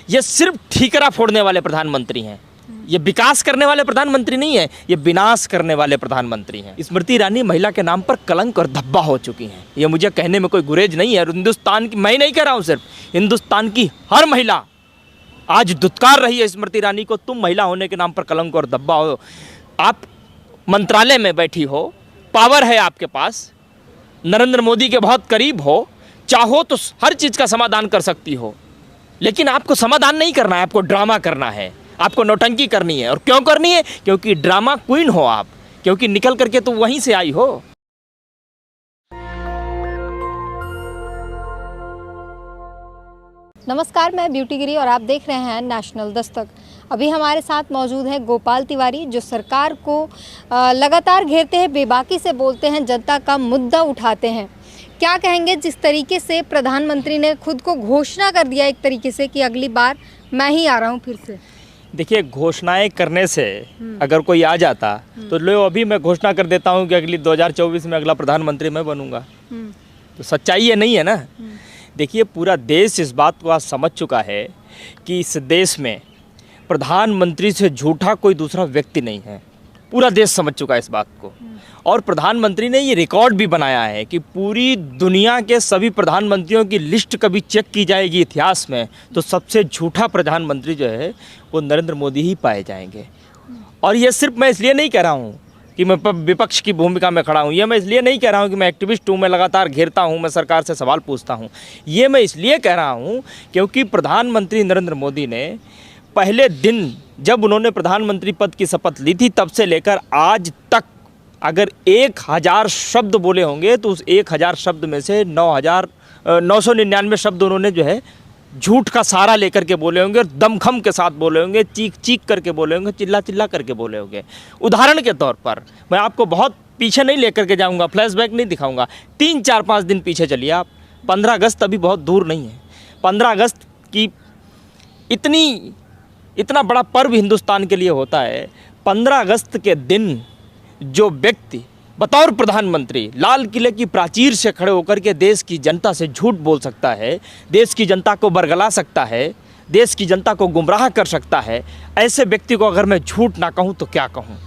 ये सिर्फ ठीकरा फोड़ने वाले प्रधानमंत्री हैं। ये विकास करने वाले प्रधानमंत्री नहीं है, ये विनाश करने वाले प्रधानमंत्री हैं। स्मृति ईरानी महिला के नाम पर कलंक और धब्बा हो चुकी हैं। ये मुझे कहने में कोई गुरेज नहीं है। हिंदुस्तान की, मैं नहीं कह रहा हूँ, सिर्फ हिंदुस्तान की हर महिला आज दुत्कार रही है स्मृति ईरानी को। तुम महिला होने के नाम पर कलंक और धब्बा हो। आप मंत्रालय में बैठी हो, पावर है आपके पास, नरेंद्र मोदी के बहुत करीब हो, चाहो तो हर चीज़ का समाधान कर सकती हो, लेकिन आपको समाधान नहीं करना है, आपको ड्रामा करना है, आपको नौटंकी करनी है। और क्यों करनी है? क्योंकि ड्रामा क्वीन हो आप, क्योंकि निकल करके तो वहीं से आई हो। नमस्कार, मैं ब्यूटी गिरी और आप देख रहे हैं नेशनल दस्तक। अभी हमारे साथ मौजूद हैं गोपाल तिवारी, जो सरकार को लगातार घेरते हैं, बेबाकी से बोलते हैं, जनता का मुद्दा उठाते हैं। क्या कहेंगे जिस तरीके से प्रधानमंत्री ने खुद को घोषणा कर दिया एक तरीके से कि अगली बार मैं ही आ रहा हूँ फिर से? देखिए, घोषणाएं करने से अगर कोई आ जाता तो लो अभी मैं घोषणा कर देता हूँ कि अगली 2024 में अगला प्रधानमंत्री मैं बनूंगा, तो सच्चाई ये नहीं है ना। देखिए, पूरा देश इस बात को आज समझ चुका है कि इस देश में प्रधानमंत्री से झूठा कोई दूसरा व्यक्ति नहीं है। पूरा देश समझ चुका है इस बात को। और प्रधानमंत्री ने ये रिकॉर्ड भी बनाया है कि पूरी दुनिया के सभी प्रधानमंत्रियों की लिस्ट कभी चेक की जाएगी इतिहास में, तो सबसे झूठा प्रधानमंत्री जो है वो नरेंद्र मोदी ही पाए जाएंगे। और ये सिर्फ मैं इसलिए नहीं कह रहा हूँ कि मैं विपक्ष की भूमिका में खड़ा हूँ, ये मैं इसलिए नहीं कह रहा हूँ कि मैं एक्टिविस्ट हूँ, मैं लगातार घेरता हूँ, मैं सरकार से सवाल पूछता हूँ। ये मैं इसलिए कह रहा हूँ क्योंकि प्रधानमंत्री नरेंद्र मोदी ने पहले दिन जब उन्होंने प्रधानमंत्री पद की शपथ ली थी, तब से लेकर आज तक अगर 1000 शब्द बोले होंगे तो उस 1000 शब्द में से 999 शब्द उन्होंने जो है झूठ का सहारा लेकर के बोले होंगे, और दमखम के साथ बोले होंगे, चीख चीख करके बोले होंगे, चिल्ला चिल्ला करके बोले होंगे। उदाहरण के तौर पर मैं आपको बहुत पीछे नहीं लेकर के जाऊंगा, फ्लैशबैक नहीं दिखाऊंगा, 3, 4, 5 दिन पीछे चलिए आप। 15 अगस्त अभी बहुत दूर नहीं है। 15 अगस्त की इतना बड़ा पर्व हिंदुस्तान के लिए होता है। 15 अगस्त के दिन जो व्यक्ति बतौर प्रधानमंत्री लाल किले की प्राचीर से खड़े होकर के देश की जनता से झूठ बोल सकता है, देश की जनता को बरगला सकता है, देश की जनता को गुमराह कर सकता है, ऐसे व्यक्ति को अगर मैं झूठ ना कहूँ तो क्या कहूँ?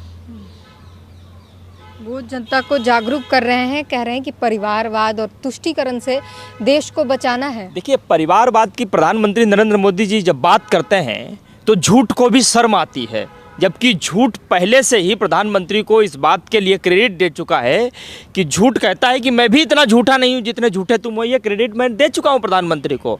वो जनता को जागरूक कर रहे हैं, कह रहे हैं कि परिवारवाद और तुष्टीकरण से देश को बचाना है। देखिए, परिवारवाद की प्रधानमंत्री नरेंद्र मोदी जी जब बात करते हैं तो झूठ को भी शर्म आती है, जबकि झूठ पहले से ही प्रधानमंत्री को इस बात के लिए क्रेडिट दे चुका है कि झूठ कहता है कि मैं भी इतना झूठा नहीं हूँ जितने झूठे तुम हो। ये क्रेडिट मैं दे चुका हूँ प्रधानमंत्री को,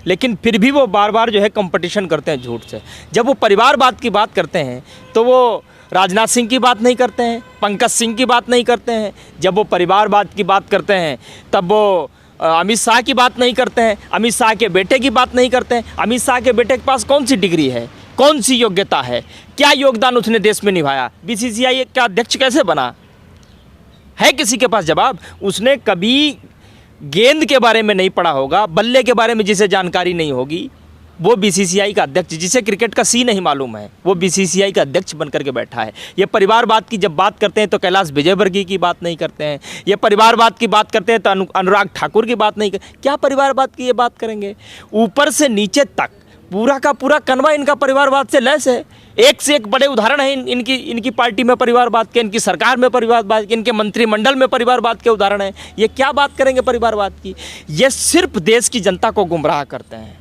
लेकिन फिर भी वो बार बार जो है कंपटीशन करते हैं झूठ से। जब वो परिवारवाद की बात करते हैं तो वो राजनाथ सिंह की बात नहीं करते हैं, पंकज सिंह की बात नहीं करते हैं। जब वो परिवारवाद की बात करते हैं तब वो अमित शाह की बात नहीं करते हैं, अमित शाह के बेटे की बात नहीं करते हैं। अमित शाह के बेटे के पास कौन सी डिग्री है, कौन सी योग्यता है, क्या योगदान उसने देश में निभाया, बीसीसीआई का अध्यक्ष कैसे बना? है किसी के पास जवाब? उसने कभी गेंद के बारे में नहीं पढ़ा होगा, बल्ले के बारे में जिसे जानकारी नहीं होगी, वो बीसीसीआई का अध्यक्ष, जिसे क्रिकेट का सी नहीं मालूम है, वो बीसीसीआई का अध्यक्ष बनकर के बैठा है। ये परिवारवाद की जब बात करते हैं तो कैलाश विजयवर्गीय की बात नहीं करते हैं। ये परिवारवाद की बात करते हैं तो अनुराग ठाकुर की बात नहीं करते। क्या परिवारवाद की ये बात करेंगे? ऊपर से नीचे तक पूरा का पूरा कनवा इनका परिवारवाद से लैस है। एक से एक बड़े उदाहरण हैं इनकी पार्टी में परिवारवाद के, इनकी सरकार में परिवारवाद के, इनके मंत्रिमंडल में परिवारवाद के उदाहरण हैं। ये क्या बात करेंगे परिवारवाद की? ये सिर्फ देश की जनता को गुमराह करते हैं,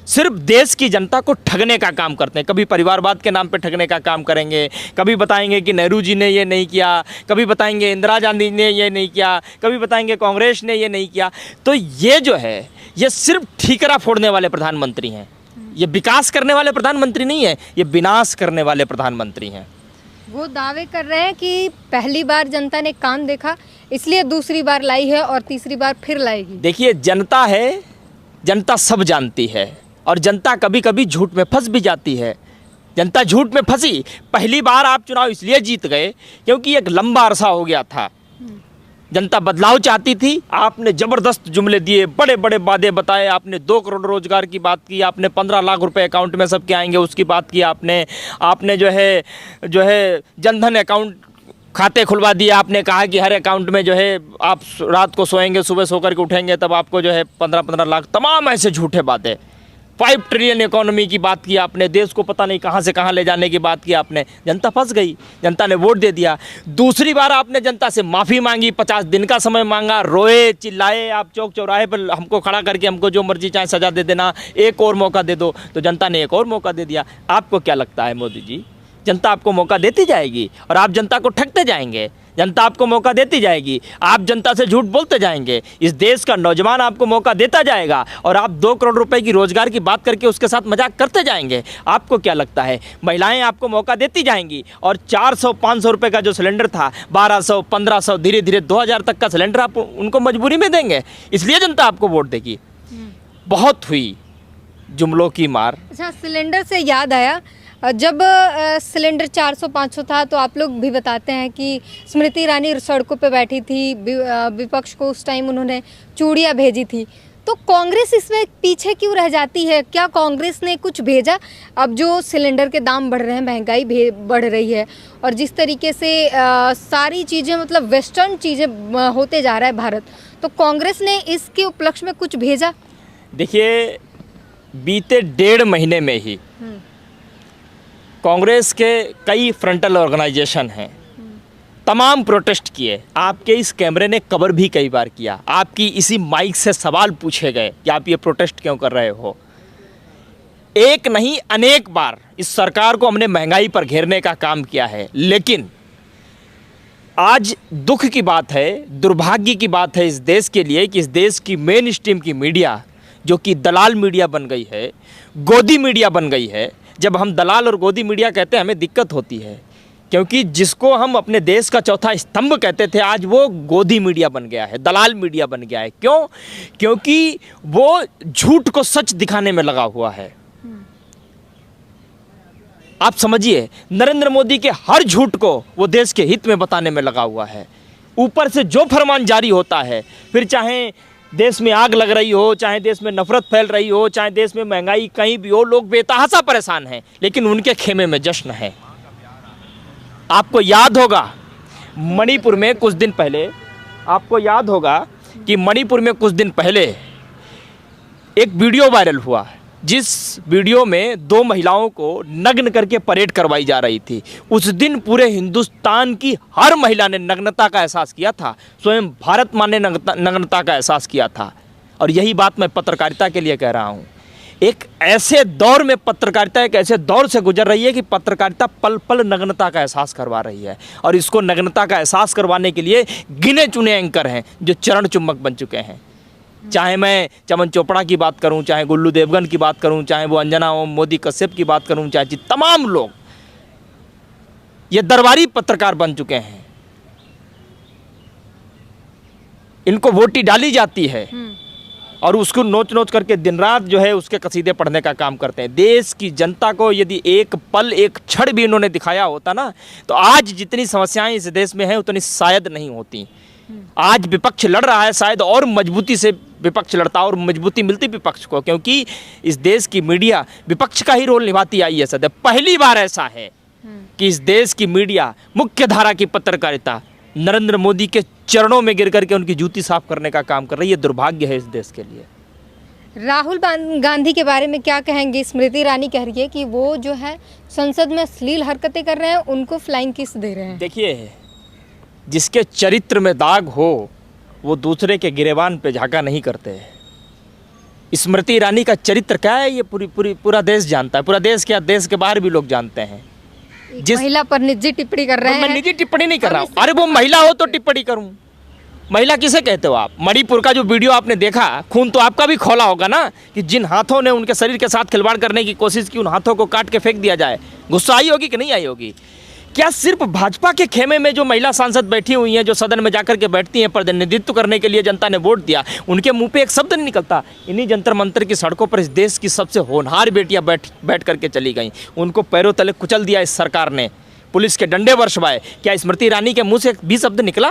सिर्फ देश की जनता को ठगने का काम करते हैं। कभी परिवारवाद के नाम पे ठगने का काम करेंगे, कभी बताएंगे कि नेहरू जी ने ये नहीं किया, कभी बताएंगे इंदिरा गांधी ने ये नहीं किया, कभी बताएंगे कांग्रेस ने ये नहीं किया। तो ये जो है ये सिर्फ ठीकरा फोड़ने वाले प्रधानमंत्री हैं। ये विकास करने वाले प्रधानमंत्री नहीं है, ये विनाश करने वाले प्रधानमंत्री हैं। वो दावे कर रहे हैं कि पहली बार जनता ने काम देखा इसलिए दूसरी बार लाई है और तीसरी बार फिर लाएगी। देखिए, जनता है, जनता सब जानती है, और जनता कभी कभी झूठ में फंस भी जाती है। जनता झूठ में फंसी। पहली बार आप चुनाव इसलिए जीत गए क्योंकि एक लंबा अरसा हो गया था, जनता बदलाव चाहती थी। आपने ज़बरदस्त जुमले दिए, बड़े बड़े वादे बताए, आपने 2 करोड़ रोजगार की बात की, आपने 15 लाख रुपए अकाउंट में सबके आएंगे उसकी बात की, आपने जो है जनधन अकाउंट खाते खुलवा दिए। आपने कहा कि हर अकाउंट में जो है आप रात को सोएंगे, सुबह सो कर के उठेंगे तब आपको जो है 15-15 लाख, तमाम ऐसे झूठे बातें। 5 ट्रिलियन इकोनॉमी की बात की आपने, देश को पता नहीं कहाँ से कहाँ ले जाने की बात की आपने, जनता फंस गई, जनता ने वोट दे दिया। दूसरी बार आपने जनता से माफ़ी मांगी, 50 दिन का समय मांगा, रोए चिल्लाए आप चौक चौराहे पर, हमको खड़ा करके हमको जो मर्जी चाहे सज़ा दे देना, एक और मौका दे दो, तो जनता ने एक और मौका दे दिया। आपको क्या लगता है मोदी जी, जनता आपको मौका देती जाएगी और आप जनता को ठगते जाएंगे? जनता आपको मौका देती जाएगी, आप जनता से झूठ बोलते जाएंगे, इस देश का नौजवान आपको मौका देता जाएगा और आप 2 करोड़ रुपए की रोजगार की बात करके उसके साथ मजाक करते जाएंगे। आपको क्या लगता है महिलाएं आपको मौका देती जाएंगी और 400-500 रुपए का जो सिलेंडर था 1200-1500 धीरे धीरे 2000 तक का सिलेंडर आप उनको मजबूरी में देंगे, इसलिए जनता आपको वोट देगी। बहुत हुई जुमलों की मार। अच्छा, सिलेंडर से याद आया, जब सिलेंडर 400-500 था तो आप लोग भी बताते हैं कि स्मृति ईरानी सड़कों पे बैठी थी, विपक्ष को उस टाइम उन्होंने चूड़ियाँ भेजी थी, तो कांग्रेस इसमें पीछे क्यों रह जाती है? क्या कांग्रेस ने कुछ भेजा? अब जो सिलेंडर के दाम बढ़ रहे हैं, महंगाई बढ़ रही है और जिस तरीके से सारी चीज़ें मतलब वेस्टर्न चीज़ें होते जा रहा है भारत, तो कांग्रेस ने इसके उपलक्ष्य में कुछ भेजा? देखिए, बीते 1.5 महीने में ही कांग्रेस के कई फ्रंटल ऑर्गेनाइजेशन हैं, तमाम प्रोटेस्ट किए। आपके इस कैमरे ने कवर भी कई बार किया, आपकी इसी माइक से सवाल पूछे गए कि आप ये प्रोटेस्ट क्यों कर रहे हो। एक नहीं अनेक बार इस सरकार को हमने महंगाई पर घेरने का काम किया है, लेकिन आज दुख की बात है, दुर्भाग्य की बात है इस देश के लिए कि इस देश की मेन स्ट्रीम की मीडिया, जो कि दलाल मीडिया बन गई है, गोदी मीडिया बन गई है। जब हम दलाल और गोदी मीडिया कहते हैं हमें दिक्कत होती है, क्योंकि जिसको हम अपने देश का चौथा स्तंभ कहते थे, आज वो गोदी मीडिया बन गया है, दलाल मीडिया बन गया है। क्यों? क्योंकि वो झूठ को सच दिखाने में लगा हुआ है। आप समझिए, नरेंद्र मोदी के हर झूठ को वो देश के हित में बताने में लगा हुआ है। ऊपर से जो फरमान जारी होता है, फिर चाहे देश में आग लग रही हो, चाहे देश में नफरत फैल रही हो, चाहे देश में महंगाई कहीं भी हो, लोग बेतहाशा परेशान हैं, लेकिन उनके खेमे में जश्न है। आपको याद होगा मणिपुर में कुछ दिन पहले, आपको याद होगा कि मणिपुर में कुछ दिन पहले एक वीडियो वायरल हुआ, जिस वीडियो में 2 महिलाओं को नग्न करके परेड करवाई जा रही थी। उस दिन पूरे हिंदुस्तान की हर महिला ने नग्नता का एहसास किया था, स्वयं भारत माँ ने नग्नता का एहसास किया था। और यही बात मैं पत्रकारिता के लिए कह रहा हूँ। एक ऐसे दौर में पत्रकारिता एक ऐसे दौर से गुजर रही है कि पत्रकारिता पल पल नग्नता का एहसास करवा रही है, और इसको नग्नता का एहसास करवाने के लिए गिने चुने एंकर हैं जो चरण चुम्बक बन चुके हैं। चाहे मैं चमन चोपड़ा की बात करूं, चाहे गुल्लू देवगन की बात करूं, चाहे वो अंजना मोदी कश्यप की बात करूं, चाहे तमाम लोग ये दरबारी पत्रकार बन चुके हैं। इनको वोटी डाली जाती है और उसको नोच नोच करके दिन रात जो है उसके कसीदे पढ़ने का काम करते हैं। देश की जनता को यदि एक पल एक क्षण भी इन्होंने दिखाया होता ना, तो आज जितनी समस्याएं इस देश में हैं उतनी शायद नहीं होती। आज विपक्ष लड़ रहा है, शायद और मजबूती से विपक्ष लड़ता और मजबूती मिलती विपक्ष को, क्योंकि इस देश की मीडिया विपक्ष का ही रोल निभाती आई है सदैव। पहली बार ऐसा है कि इस देश की मीडिया, मुख्य धारा की पत्रकारिता नरेंद्र मोदी के चरणों में गिर करके उनकी जूती साफ करने का काम कर रही है। दुर्भाग्य है इस देश के लिए। राहुल गांधी के बारे में क्या कहेंगे? स्मृति ईरानी कह रही है कि वो जो है संसद में अश्लील हरकतें कर रहे हैं, उनको फ्लाइंग किस दे रहे हैं। देखिए, जिसके चरित्र में दाग हो वो दूसरे के गिरेबान पे झाका नहीं करते। स्मृति ईरानी का चरित्र क्या है ये पूरा देश जानता है। पूरा देश क्या, देश के बाहर भी लोग जानते हैं। जिस महिला पर निजी टिप्पणी कर रहे हैं। मैं निजी टिप्पणी नहीं कर रहा हूँ। अरे वो महिला हो तो टिप्पणी करूँ? महिला किसे कहते हो आप? मणिपुर का जो वीडियो आपने देखा, खून तो आपका भी खौला होगा ना, कि जिन हाथों ने उनके शरीर के साथ खिलवाड़ करने की कोशिश की, उन हाथों को काट के फेंक दिया जाए। गुस्सा आई होगी कि नहीं आई होगी? क्या सिर्फ भाजपा के खेमे में जो महिला सांसद बैठी हुई हैं, जो सदन में जाकर के बैठती हैं, प्रतिनिधित्व करने के लिए जनता ने वोट दिया, उनके मुंह पे एक शब्द नहीं निकलता? इन्हीं जंतर मंतर की सड़कों पर इस देश की सबसे होनहार बेटियां बैठ करके चली गईं। उनको पैरों तले कुचल दिया इस सरकार ने, पुलिस के डंडे बरसवाए। क्या स्मृति ईरानी के मुंह से भी शब्द निकला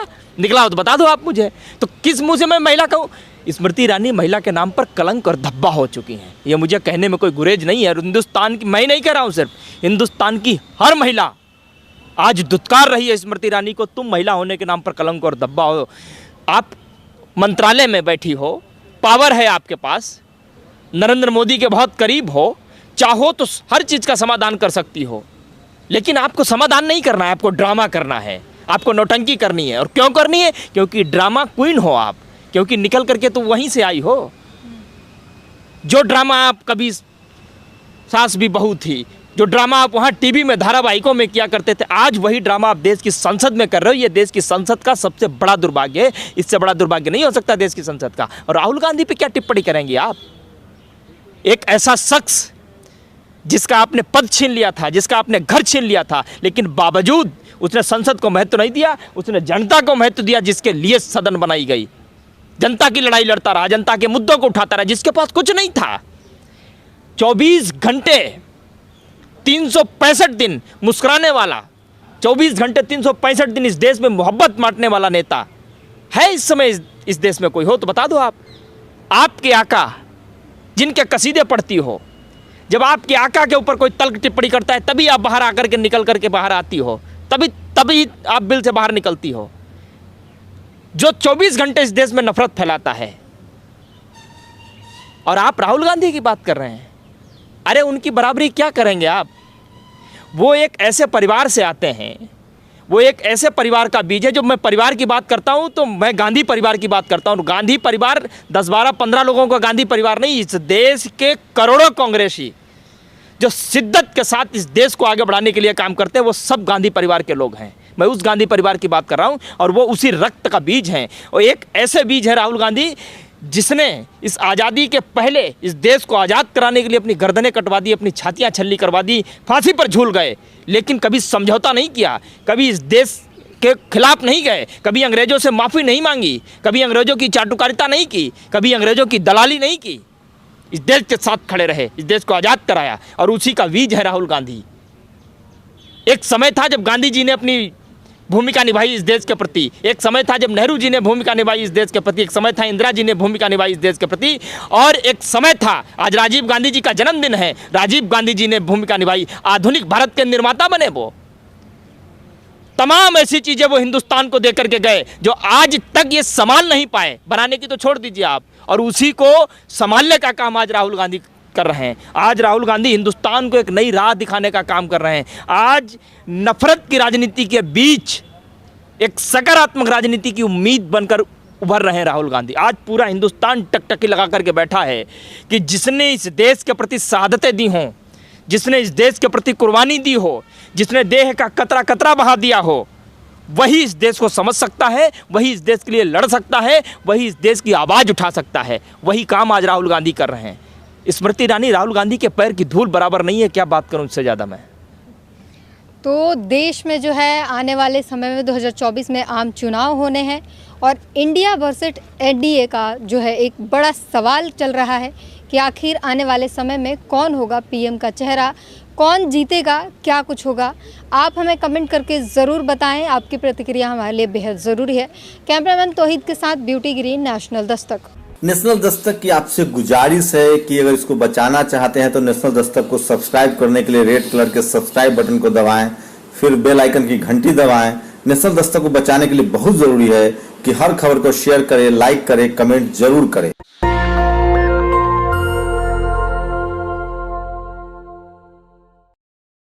हो तो बता दो आप मुझे। तो किस मुंह से मैं महिला कहूँ? स्मृति ईरानी महिला के नाम पर कलंक और धब्बा हो चुकी हैं। ये मुझे कहने में कोई गुरेज नहीं है। हिंदुस्तान की, मैं नहीं कह रहा हूँ सिर्फ, हिंदुस्तान की हर महिला आज दुत्कार रही है स्मृति ईरानी को। तुम महिला होने के नाम पर कलंक और धब्बा हो। आप मंत्रालय में बैठी हो, पावर है आपके पास, नरेंद्र मोदी के बहुत करीब हो, चाहो तो हर चीज़ का समाधान कर सकती हो, लेकिन आपको समाधान नहीं करना है, आपको ड्रामा करना है, आपको नौटंकी करनी है। और क्यों करनी है? क्योंकि ड्रामा क्वीन हो आप, क्योंकि निकल करके तो वहीं से आई हो। जो ड्रामा आप कभी सास भी बहू थी, जो ड्रामा आप वहाँ टीवी में धारावाहिकों में किया करते थे, आज वही ड्रामा आप देश की संसद में कर रहे हो। ये देश की संसद का सबसे बड़ा दुर्भाग्य है, इससे बड़ा दुर्भाग्य नहीं हो सकता देश की संसद का। और राहुल गांधी पे क्या टिप्पणी करेंगे आप? एक ऐसा शख्स जिसका आपने पद छीन लिया था, जिसका आपने घर छीन लिया था, लेकिन बावजूद उसने संसद को महत्व नहीं दिया, उसने जनता को महत्व दिया, जिसके लिए सदन बनाई गई। जनता की लड़ाई लड़ता रहा, जनता के मुद्दों को उठाता रहा, जिसके पास कुछ नहीं था। 24 घंटे 365 दिन मुस्कुराने वाला, 24 घंटे 365 दिन इस देश में मोहब्बत बांटने वाला नेता है इस समय इस देश में कोई हो तो बता दो आप। आपके आका जिनके कसीदे पढ़ती हो, जब आपके आका के ऊपर कोई तल्ख टिप्पणी करता है तभी आप बाहर आकर के निकल करके बाहर आती हो, तभी आप बिल से बाहर निकलती हो। जो 24 घंटे इस देश में नफरत फैलाता है, और आप राहुल गांधी की बात कर रहे हैं। अरे उनकी बराबरी क्या करेंगे आप? वो एक ऐसे परिवार से आते हैं, वो एक ऐसे परिवार का बीज है। जब मैं परिवार की बात करता हूं तो मैं गांधी परिवार की बात करता हूं। गांधी परिवार 10, 12, 15 लोगों का गांधी परिवार नहीं, इस देश के करोड़ों कांग्रेसी जो शिद्दत के साथ इस देश को आगे बढ़ाने के लिए काम करते हैं, वो सब गांधी परिवार के लोग हैं। मैं उस गांधी परिवार की बात कर रहा हूं, और वो उसी रक्त का बीज हैं। और एक ऐसे बीज है राहुल गांधी, जिसने इस आज़ादी के पहले इस देश को आज़ाद कराने के लिए अपनी गर्दनें कटवा दी, अपनी छातियां छल्ली करवा दी, फांसी पर झूल गए, लेकिन कभी समझौता नहीं किया, कभी इस देश के खिलाफ नहीं गए, कभी अंग्रेजों से माफ़ी नहीं मांगी, कभी अंग्रेजों की चाटुकारिता नहीं की, कभी अंग्रेजों की दलाली नहीं की। इस देश के साथ खड़े रहे, इस देश को आज़ाद कराया, और उसी का बीज है राहुल गांधी। एक समय था जब गांधी जी ने अपनी भूमिका निभाई इस देश के प्रति, एक समय था जब नेहरू जी ने भूमिका निभाई इस देश के प्रति, एक समय था इंदिरा जी ने भूमिका निभाई इस देश के प्रति, और एक समय था, आज राजीव गांधी जी का जन्मदिन है, राजीव गांधी जी ने भूमिका निभाई, आधुनिक भारत के निर्माता बने। वो तमाम ऐसी चीजें वो हिंदुस्तान को देकर के गए जो आज तक ये संभाल नहीं पाए, बनाने की तो छोड़ दीजिए आप, और उसी को संभालने का काम आज राहुल गांधी कर रहे हैं। आज राहुल गांधी हिंदुस्तान को एक नई राह दिखाने का काम कर रहे हैं। आज नफरत की राजनीति के बीच एक सकारात्मक राजनीति की उम्मीद बनकर उभर रहे हैं राहुल गांधी। आज पूरा हिंदुस्तान टकटकी लगा करके बैठा है कि जिसने इस देश के प्रति शहादतें दी हों, जिसने इस देश के प्रति कुर्बानी दी हो, जिसने देह का कतरा कतरा बहा दिया हो, वही इस देश को समझ सकता है, वही इस देश के लिए लड़ सकता है, वही इस देश की आवाज़ उठा सकता है। वही काम आज राहुल गांधी कर रहे हैं। स्मृति ईरानी राहुल गांधी के पैर की धूल बराबर नहीं है, क्या बात करूं इससे ज़्यादा मैं। तो देश में जो है आने वाले समय में 2024 में आम चुनाव होने हैं, और इंडिया वर्सेस एनडीए का जो है एक बड़ा सवाल चल रहा है कि आखिर आने वाले समय में कौन होगा पीएम का चेहरा, कौन जीतेगा, क्या कुछ होगा। आप हमें कमेंट करके ज़रूर बताएं, आपकी प्रतिक्रिया हमारे लिए बेहद ज़रूरी है। कैमरामैन तौहीद के साथ beauty green, national Dastak. National Dastak की आपसे गुजारिश है कि अगर इसको बचाना चाहते हैं तो नेशनल दस्तक को सब्सक्राइब करने के लिए रेड कलर के सब्सक्राइब बटन को दबाएं, फिर बेल आइकन की घंटी दबाएं। नेशनल दस्तक को बचाने के लिए बहुत जरूरी है कि हर खबर को शेयर करें, लाइक करें, कमेंट जरूर करें।